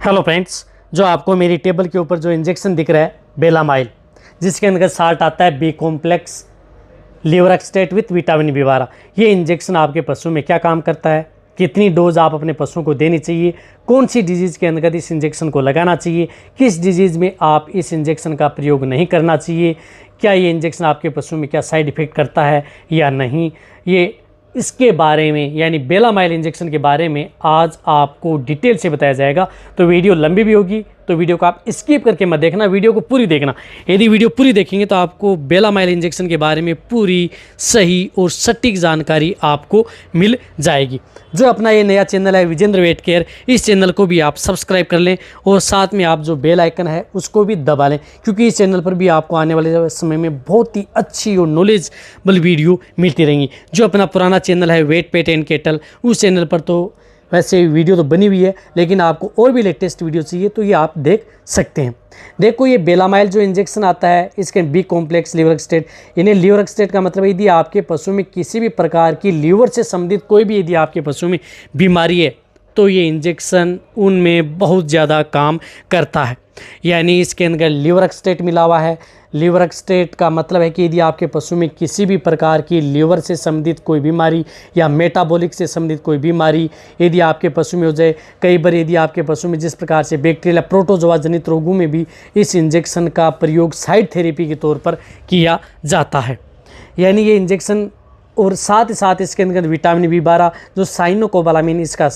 Hello friends, जो आपको मेरी टेबल के ऊपर जो इंजेक्शन दिख रहा है बेलामाइल, जिसके अंदर साल्ट आता है B complex liver extract with vitamin B 12। ये इंजेक्शन आपके पशु में क्या काम करता है, कितनी डोज आप अपने पशु को देनी चाहिए, कौन सी डिजीज़ के अंतर्गत इस इंजेक्शन को लगाना चाहिए, किस डिजीज़ में आप इस इंजेक्शन का प्रयोग नहीं करना चाहिए, क्या ये इंजेक्शन आपके पशु में क्या साइड इफ़ेक्ट करता है या नहीं, ये इसके बारे में यानी बेलामाइल इंजेक्शन के बारे में आज आपको डिटेल से बताया जाएगा। तो वीडियो लंबी भी होगी, तो वीडियो को आप स्किप करके मत देखना, वीडियो को पूरी देखना। यदि वीडियो पूरी देखेंगे तो आपको बेलामाइल इंजेक्शन के बारे में पूरी सही और सटीक जानकारी आपको मिल जाएगी। जो अपना ये नया चैनल है विजेंद्र वेट केयर, इस चैनल को भी आप सब्सक्राइब कर लें और साथ में आप जो बेल आइकन है उसको भी दबा लें, क्योंकि इस चैनल पर भी आपको आने वाले समय में बहुत ही अच्छी और नॉलेजेबल वीडियो मिलती रहेंगी। जो अपना पुराना चैनल है वेट पेट एंड केटल, उस चैनल पर तो वैसे वीडियो तो बनी हुई है, लेकिन आपको और भी लेटेस्ट वीडियो चाहिए तो ये आप देख सकते हैं। देखो, ये बेलामाइल जो इंजेक्शन आता है इसके बी कॉम्प्लेक्स लीवरएक्सटेट, यानी लीवरएक्सटेट का मतलब यदि आपके पशु में किसी भी प्रकार की लीवर से संबंधित कोई भी यदि आपके पशु में बीमारी है तो ये इंजेक्शन उनमें बहुत ज़्यादा काम करता है। यानी इसके अंदर लीवरएक्सटेट मिला हुआ है। लीवरएक्सटेट का मतलब है कि यदि आपके पशु में किसी भी प्रकार की लीवर से संबंधित कोई बीमारी या मेटाबॉलिक से संबंधित कोई बीमारी यदि आपके पशु में हो जाए, कई बार यदि आपके पशु में जिस प्रकार से बैक्टीरियल प्रोटोजोआ जनित रोगों में भी इस इंजेक्शन का प्रयोग साइड थेरेपी के तौर पर किया जाता है। यानी ये इंजेक्शन और साथ ही साथ इसके अंदर विटामिन बी 12 जो साइनोकोबालामिन इसका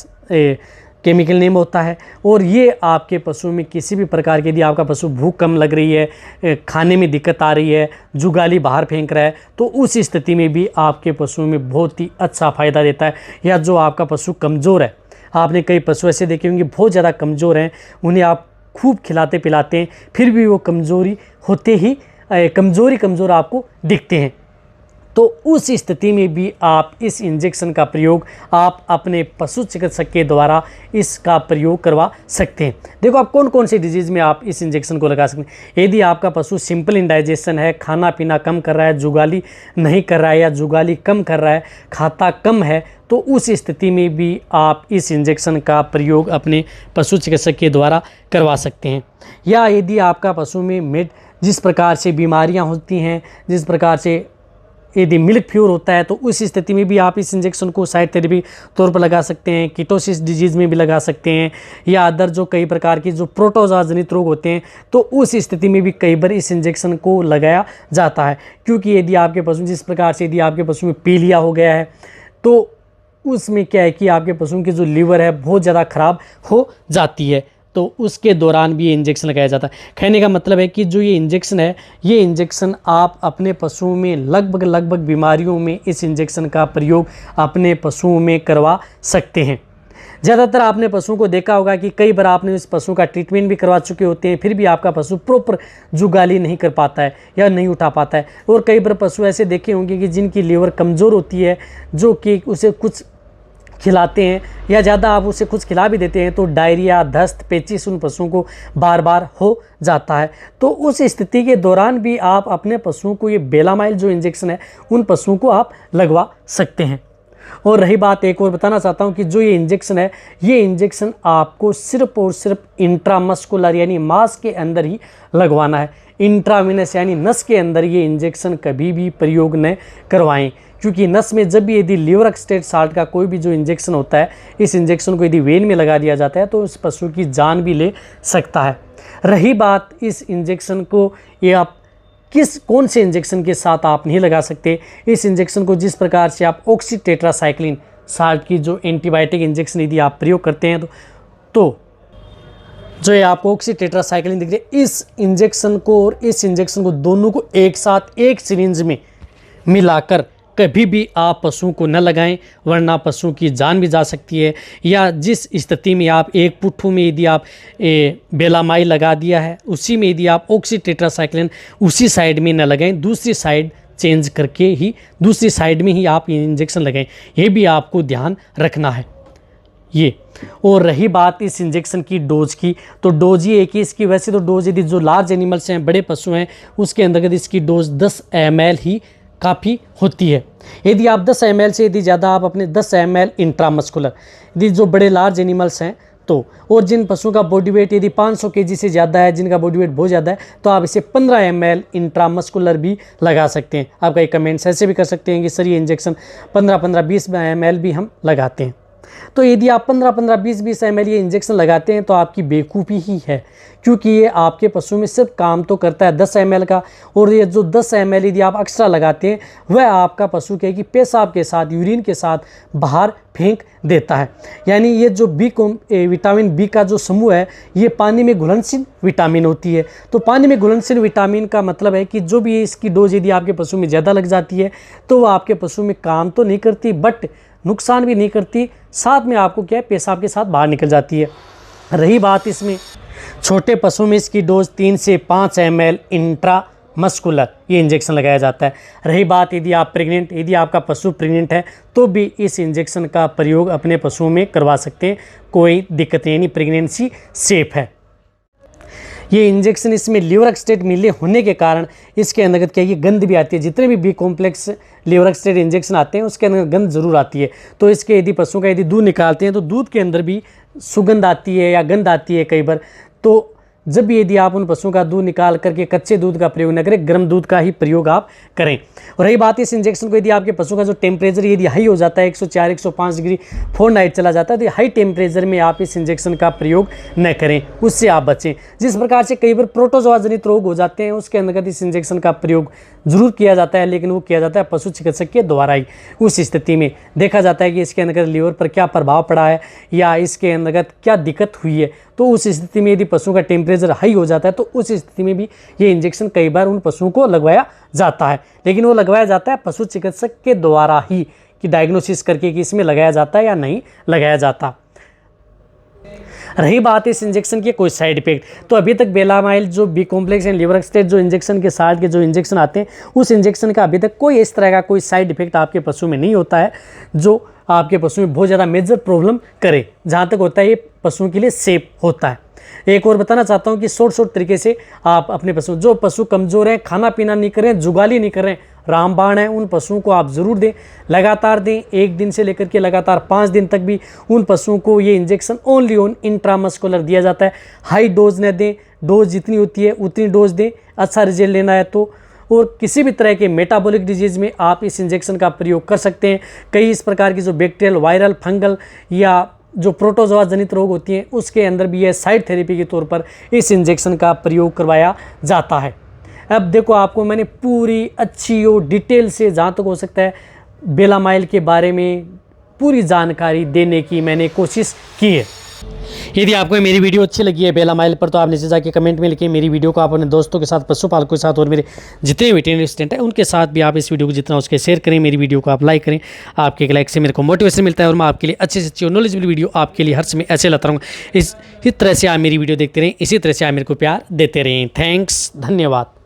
केमिकल नेम होता है, और ये आपके पशु में किसी भी प्रकार की यदि आपका पशु भूख कम लग रही है, खाने में दिक्कत आ रही है, जुगाली बाहर फेंक रहा है, तो उस स्थिति में भी आपके पशु में बहुत ही अच्छा फ़ायदा देता है। या जो आपका पशु कमज़ोर है, आपने कई पशु ऐसे देखे होंगे बहुत ज़्यादा कमज़ोर हैं, उन्हें आप खूब खिलाते पिलाते हैं फिर भी वो कमज़ोरी होते ही कमज़ोर आपको दिखते हैं। तो उस स्थिति में भी आप इस इंजेक्शन का प्रयोग आप अपने पशु चिकित्सक के द्वारा इसका प्रयोग करवा सकते हैं। देखो, आप कौन कौन सी डिजीज़ में आप इस इंजेक्शन को लगा सकते हैं। यदि आपका पशु सिंपल इंडाइजेशन है, खाना पीना कम कर रहा है, जुगाली नहीं कर रहा है या जुगाली कम कर रहा है, खाता कम है, तो उस स्थिति में भी आप इस इंजेक्शन का प्रयोग अपने पशु चिकित्सक के द्वारा करवा सकते हैं। या यदि आपका पशु में जिस प्रकार से बीमारियाँ होती हैं, जिस प्रकार से यदि मिल्क फ्यूर होता है, तो उस स्थिति में भी आप इस इंजेक्शन को साइड थेरेपी तौर पर लगा सकते हैं। कीटोसिस डिजीज़ में भी लगा सकते हैं, या अदर जो कई प्रकार की जो प्रोटोजोआ जनित रोग होते हैं, तो उस स्थिति में भी कई बार इस इंजेक्शन को लगाया जाता है। क्योंकि यदि आपके पशु जिस प्रकार से यदि आपके पशु में पीलिया हो गया है, तो उसमें क्या है कि आपके पशु की जो लीवर है बहुत ज़्यादा ख़राब हो जाती है, तो उसके दौरान भी ये इंजेक्शन लगाया जाता है। कहने का मतलब है कि जो ये इंजेक्शन है, ये इंजेक्शन आप अपने पशुओं में लगभग बीमारियों में इस इंजेक्शन का प्रयोग अपने पशुओं में करवा सकते हैं। ज़्यादातर आपने पशुओं को देखा होगा कि कई बार आपने इस पशु का ट्रीटमेंट भी करवा चुके होते हैं, फिर भी आपका पशु प्रॉपर जुगाली नहीं कर पाता है या नहीं उठा पाता है। और कई बार पशु ऐसे देखे होंगे कि जिनकी लीवर कमज़ोर होती है, जो कि उसे कुछ खिलाते हैं या ज़्यादा आप उसे कुछ खिला भी देते हैं तो डायरिया, दस्त, पेचिश उन पशुओं को बार बार हो जाता है। तो उस स्थिति के दौरान भी आप अपने पशुओं को ये बेलामाइल जो इंजेक्शन है उन पशुओं को आप लगवा सकते हैं। और रही बात, एक और बताना चाहता हूँ कि जो ये इंजेक्शन है, ये इंजेक्शन आपको सिर्फ और सिर्फ इंट्रामस्कुलर यानी मांस के अंदर ही लगवाना है। इंट्राविनस यानी नस के अंदर ये इंजेक्शन कभी भी प्रयोग न करवाएं, क्योंकि नस में जब भी यदि लीवरएक्सटेट साल्ट का कोई भी जो इंजेक्शन होता है, इस इंजेक्शन को यदि वेन में लगा दिया जाता है तो उस पशु की जान भी ले सकता है। रही बात इस इंजेक्शन को ये आप कौन से इंजेक्शन के साथ आप नहीं लगा सकते, इस इंजेक्शन को जिस प्रकार से आप ऑक्सीटेट्रासाइक्लिन साल्ट की जो एंटीबायोटिक इंजेक्शन यदि आप प्रयोग करते हैं तो जो ये आपको ऑक्सीटेट्रासाइक्लिन दिख रही है, इस इंजेक्शन को और इस इंजेक्शन को दोनों को एक साथ एक सिरिंज में मिलाकर कभी भी आप पशुओं को न लगाएं, वरना पशुओं की जान भी जा सकती है। या जिस स्थिति में आप एक पुट्ठू में यदि आप बेलामाइल लगा दिया है, उसी में यदि आप ऑक्सीटेट्रासाइक्लिन उसी साइड में न लगाएं, दूसरी साइड चेंज करके ही दूसरी साइड में ही आप इंजेक्शन लगाएं, ये भी आपको ध्यान रखना है ये। और रही बात इस इंजेक्शन की डोज की, तो डोज ये है कि इसकी वैसे तो डोज यदि जो लार्ज एनिमल्स हैं, बड़े पशु हैं, उसके अंतर्गत इसकी डोज 10 ml ही काफ़ी होती है। यदि आप 10 ml से यदि ज़्यादा आप अपने 10 ml इंट्रामस्कुलर, यदि जो बड़े लार्ज एनिमल्स हैं तो और जिन पशुओं का बॉडी वेट यदि 500 केजी से ज़्यादा है, जिनका बॉडी वेट बहुत ज़्यादा है, तो आप इसे 15 ml इंट्रामस्कुलर भी लगा सकते हैं। आपका एक कमेंट्स ऐसे भी कर सकते हैं कि सर ये इंजेक्शन 15-20 ml भी हम लगाते हैं। तो यदि आप 15-20 ml ये इंजेक्शन लगाते हैं तो आपकी बेवकूफ़ी ही है, क्योंकि ये आपके पशु में सिर्फ काम तो करता है 10 ml का, और ये जो 10 ml यदि आप एक्स्ट्रा लगाते हैं वह आपका पशु के कि पेशाब के साथ, यूरिन के साथ बाहर फेंक देता है। यानी ये जो विटामिन बी का जो समूह है ये पानी में घुलनशील विटामिन होती है। तो पानी में घुलनशील विटामिन का मतलब है कि जो भी इसकी डोज यदि आपके पशु में ज़्यादा लग जाती है तो वो आपके पशु में काम तो नहीं करती, बट नुकसान भी नहीं करती, साथ में आपको क्या है पेशाब के साथ बाहर निकल जाती है। रही बात इसमें छोटे पशु में इसकी डोज 3 से 5 ml इंट्रामस्कुलर ये इंजेक्शन लगाया जाता है। रही बात यदि आप प्रेग्नेंट, यदि आपका पशु प्रेग्नेंट है तो भी इस इंजेक्शन का प्रयोग अपने पशुओं में करवा सकते हैं, कोई दिक्कत नहीं, यानी प्रेगनेंसी सेफ है। ये इंजेक्शन इसमें लीवरएक्सटेट मिले होने के कारण इसके अंतर्गत क्या है, ये गंध भी आती है। जितने भी बी कॉम्प्लेक्स लीवरएक्सटेट इंजेक्शन आते हैं उसके अंदर गंध जरूर आती है। तो इसके यदि पशुओं का यदि दूध निकालते हैं तो दूध के अंदर भी सुगंध आती है या गंध आती है कई बार। तो जब भी यदि आप उन पशुओं का दूध निकाल करके कच्चे दूध का प्रयोग न करें, गर्म दूध का ही प्रयोग आप करें। और रही बात इस इंजेक्शन को यदि आपके पशु का जो टेम्परेचर यदि हाई हो जाता है 104-105 डिग्री फ़ारेनहाइट चला जाता है, तो हाई टेम्परेचर में आप इस इंजेक्शन का प्रयोग न करें, उससे आप बचें। जिस प्रकार से कई बार प्रोटोजोआ जनित रोग हो जाते हैं उसके अंतर्गत इस इंजेक्शन का प्रयोग जरूर किया जाता है, लेकिन वो किया जाता है पशु चिकित्सक के द्वारा ही। उस स्थिति में देखा जाता है कि इसके अंतर्गत लीवर पर क्या प्रभाव पड़ा है या इसके अंतर्गत क्या दिक्कत हुई है। तो उस स्थिति में यदि पशु का टेम्परेचर हाई हो जाता है तो उस स्थिति में भी ये इंजेक्शन कई बार उन पशुओं को लगवाया जाता है, लेकिन वो लगवाया जाता है पशु चिकित्सक के द्वारा ही, कि डायग्नोसिस करके कि इसमें लगाया जाता है या नहीं लगाया जाता। रही बात इस इंजेक्शन के कोई साइड इफेक्ट, तो अभी तक बेलामाइल जो बी कॉम्प्लेक्स एंड लीवरएक्सटेट जो इंजेक्शन के साथ के जो इंजेक्शन आते हैं उस इंजेक्शन का अभी तक कोई इस तरह का कोई साइड इफेक्ट आपके पशु में नहीं होता है जो आपके पशु में बहुत ज़्यादा मेजर प्रॉब्लम करे। जहाँ तक होता है ये पशुओं के लिए सेफ होता है। एक और बताना चाहता हूँ कि शॉर्ट तरीके से आप अपने पशु, जो पशु कमज़ोर हैं, खाना पीना नहीं कर रहे हैं, जुगाली नहीं कर रहे हैं, रामबाण है, उन पशुओं को आप ज़रूर दें, लगातार दें। 1 दिन से लेकर के लगातार 5 दिन तक भी उन पशुओं को ये इंजेक्शन ओनली ऑन इंट्रामस्कुलर दिया जाता है। हाई डोज न दें, डोज जितनी होती है उतनी डोज दें, अच्छा रिजल्ट लेना है तो। और किसी भी तरह के मेटाबॉलिक डिजीज़ में आप इस इंजेक्शन का प्रयोग कर सकते हैं। कई इस प्रकार की जो बैक्टीरियल, वायरल, फंगल या जो प्रोटोजोआ जनित रोग होती हैं उसके अंदर भी यह साइड थेरेपी के तौर पर इस इंजेक्शन का प्रयोग करवाया जाता है। अब देखो, आपको मैंने पूरी अच्छी और डिटेल से जहाँ तक हो सकता है बेलामाइल के बारे में पूरी जानकारी देने की मैंने कोशिश की है। यदि आपको मेरी वीडियो अच्छी लगी है बेलामाइल पर तो आप नीचे जाके कमेंट में लिखिए। मेरी वीडियो को आप अपने दोस्तों के साथ, पशुपालकों के साथ और मेरे जितने वेटरनरी असिस्टेंट हैं उनके साथ भी आप इस वीडियो को जितना उसके शेयर करें। मेरी वीडियो को आप लाइक करें, आपके एक लाइक से मेरे को मोटिवेशन मिलता है और मैं आपके लिए अच्छी से अच्छी और नॉलेजेबल वीडियो आपके लिए हर समय ऐसे लाता रहूँगा। इसी तरह से आप मेरी वीडियो देखते रहें, इसी तरह से आप मेरे को प्यार देते रहें। थैंक्स, धन्यवाद।